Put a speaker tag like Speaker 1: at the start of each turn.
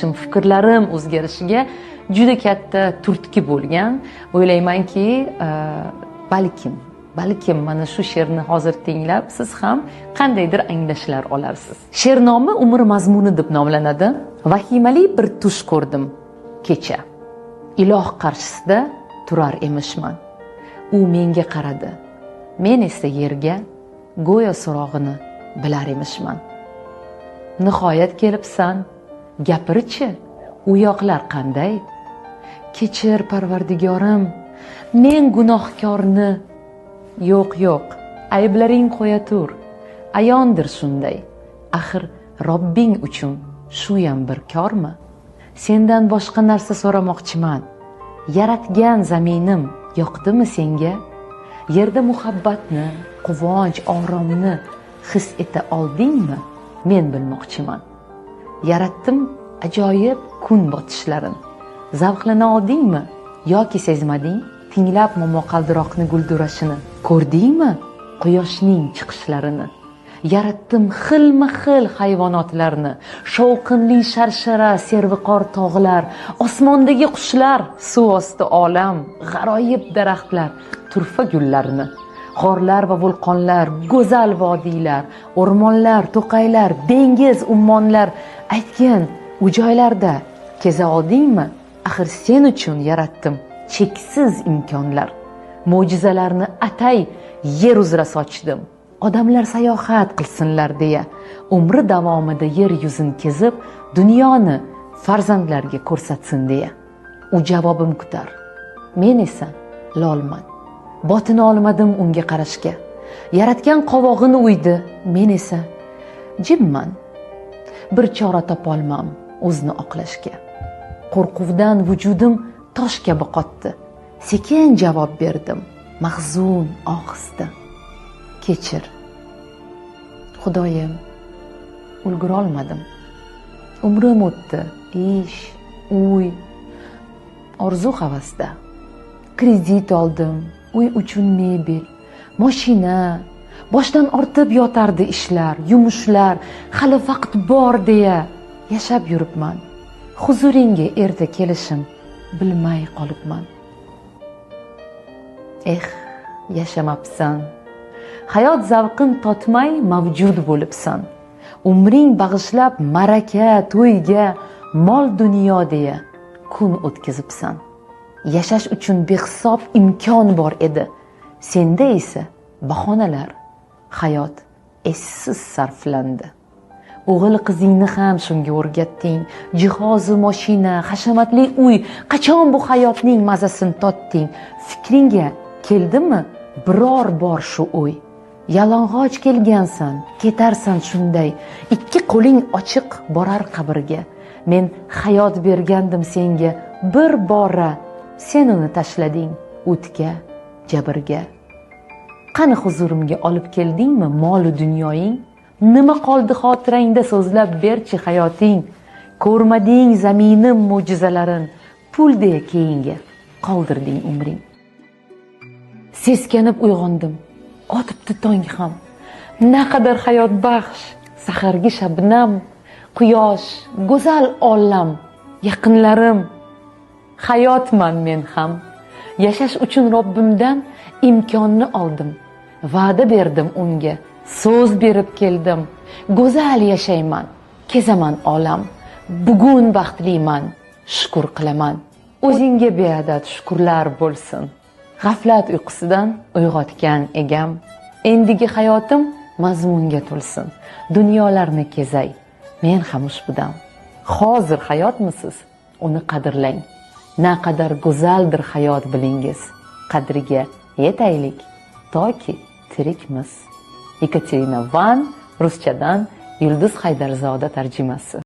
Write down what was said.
Speaker 1: o'zgarishim, fikrlarim o'zgarishiga juda katta turtki bo'lgan. O'ylaymanki, balkim mana shu she'rni hozir tinglab siz ham qandaydir anglashlar olarsiz. She'r nomi umr mazmuni deb nomlanadi. Vahimali bir tush ko'rdim kecha. Iloh qarshisida turar emishman. U menga qaradi. Men esa yerga go'yo so'rog'ini bilar emishman. Nihoyat kelibsan, gapirchi, u yoqlar qanday? Kechir Parvardigorim, men gunohkorni. Yo'q, ayblaring qo'ya tur. Ayondir shunday. Axir Robbing uchun shu ham bir kormi? Sendan boshqa narsa so'ramoqchiman. Yaratgan zaminim yoqdimi senga? Yerda muhabbatni, quvonch, oromni his eta oldingmi? Men bilmoqchiman. Yaratdim ajoyib kun botishlarin. Zavqlana oldingmi yoki sezmading? Tinglab momaqaldiroqni guldurashini. Ko'rdingmi quyoshning chiqishlarini? Yaratdim xilma-xil hayvonotlarni, shovqinli sharshara, serviqor tog'lar, osmondagi qushlar, suv osti olam, g'aroyib daraxtlar, turfa gullarni, g'orlar va vulqonlar, go'zal vodiylar, o'rmonlar, to'qaylar, dengiz, ummonlar, aytgan u joylarda keza oldingmi? Axir sen uchun yaratdim cheksiz imkonlar. Mo'jizalarni atay yer uzra sochdim. Odamlar sayohat qilsinlar deya, umri davomida yer yuzini kezib, dunyoni farzandlarga ko'rsatsin deya. U javobim kutar. Men esa lolman. Botin olmadim unga qarashga. Yaratgan qovog'ini uydi, men esa jimman. Bir chora topolmam o'zni oqlashga. Qo'rquvdan vujudim tosh kabi qotdi. Sekin javob berdim, mahzun ohista. Kechir. Xudoyim, ulgura olmadim. Umrim o'tdi, ish, uy, orzu havasda. Kredit oldim, uy uchun mebel, mashina, boshdan ortib yotardi ishlar, yumushlar, hali vaqt bor deya yashab yuribman. Huzuringga erta kelishim bilmay qolibman. Yashamabsan. Hayot zavqin totmay mavjud bo'libsan. Umring bag'ishlab maraka, to'yga, mol dunyo deya kun o'tkazibsan. Yashash uchun behisob imkon bor edi. Senda esa bahonalar, hayot essiz sarflandi. O'g'il qizingni ham shunga o'rgatding. Jihozu mashina, hashamatli uy, qachon bu hayotning mazasini totding? Fikringga keldimi biror bor shu o'y? Yalang'och kelgansan, ketarsan shunday, ikki qo'ling ochiq borar qabrga. Men hayot bergandim senga bir bora, sen uni tashlading o'tga, jabrga. Qani huzurimga olib keldingmi mol dunyoying? Nima qoldi xotirangda so'zlab berchi hayoting? Ko'rmading zaminim mo'jizalarin, puldek keyinga qoldirding umring. Seskanib uyg'ondim, otibdi tong ham. Naqadar hayot baxsh, sahargi shabnam, quyosh, go'zal olam, yaqinlarim. Hayotman men ham. Yashash uchun Robbimdan imkonni oldim. Va'da berdim unga, so'z berib keldim. Go'zal yashayman, kezaman olam. Bugun baxtliman, shukr qilaman. O'zingga beadad shukrlar bo'lsin. G'aflat uyqusidan uyg'otgan egam. Endigi hayotim mazmunga to'lsin. Dunyolarni kezay, men ham ushbudam. Hozir hayotmisiz? Uni qadrlang. Naqadar go'zaldir hayot bilingiz. Qadriga yetaylik toki tirikmiz. Ekaterina Van, ruschadan Yulduz Haydarzoda tarjimasi.